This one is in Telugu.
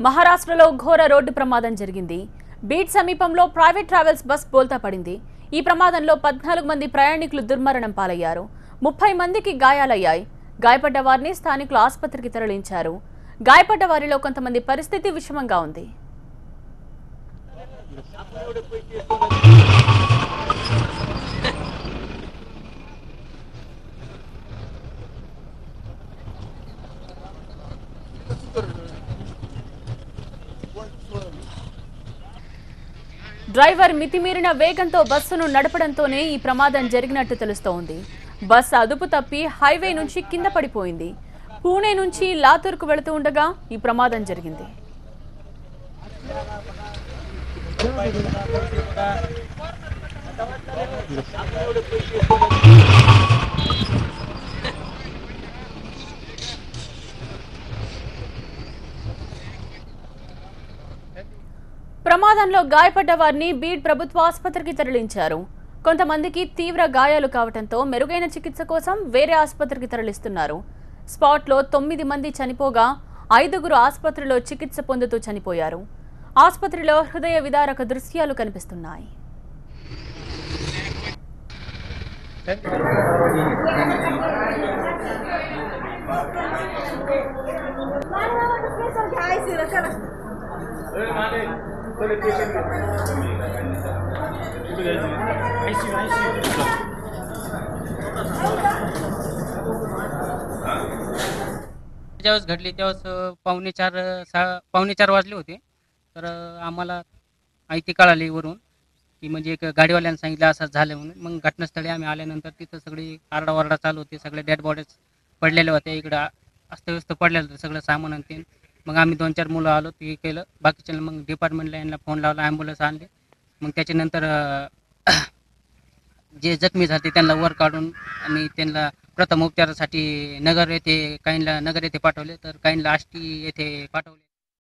మహారాష్ట్రలో ఘోర రోడ్డు ప్రమాదం జరిగింది. బీడ్ సమీపంలో ప్రైవేట్ ట్రావెల్స్ బస్ బోల్తా పడింది. ఈ ప్రమాదంలో 14 మంది ప్రయాణికులు దుర్మరణం పాలయ్యారు. 30 మందికి గాయాలయ్యాయి. గాయపడ్డ వారిని స్థానికులు ఆసుపత్రికి తరలించారు. గాయపడ్డ వారిలో కొంతమంది పరిస్థితి విషమంగా ఉంది. డ్రైవర్ మితిమీరిన వేగంతో బస్సును నడపడంతోనే ఈ ప్రమాదం జరిగినట్టు తెలుస్తోంది. బస్సు అదుపు తప్పి హైవే నుంచి కింద పడిపోయింది. పూణే నుంచి లాతూర్కు వెళుతూ ఉండగా ఈ ప్రమాదం జరిగింది. ప్రమాదంలో గాయపడ్డ వారిని బీడ్ ప్రభుత్వ ఆసుపత్రికి తరలించారు. కొంతమందికి తీవ్ర గాయాలు కావడంతో మెరుగైన చికిత్స కోసం వేరే ఆసుపత్రికి తరలిస్తున్నారు. స్పాట్లో 9 మంది చనిపోగా 5గురు ఆసుపత్రిలో చికిత్స పొందుతూ చనిపోయారు. ఆసుపత్రిలో హృదయ విదారక దృశ్యాలు కనిపిస్తున్నాయి. ज्यावेळेस घडली त्यावेळेस पावणे चार वाजले होते. तर आम्हाला माहिती कळाली वरून की म्हणजे एक गाडीवाल्यानं सांगितलं असं झालं म्हणून. मग घटनास्थळी आम्ही आल्यानंतर तिथं सगळी आरडाओरडा चालू होती. सगळे डेड बॉडीज पडलेल्या होत्या. इकडं अस्तव्यस्त पडलेलं होतं सगळं सामान आणि ते. मग आम्ही 2-4 मुलं आलो, ते केलं. बाकीच्या मग डिपार्टमेंटला यांना फोन लावला, ॲम्ब्युलन्स आणले. मग त्याच्यानंतर जे जखमी झाले त्यांना वर काढून आम्ही त्यांना प्रथम उपचारासाठी नगर येथे काहींना नगर येथे पाठवले, तर काहींना आष्टी येथे पाठवले.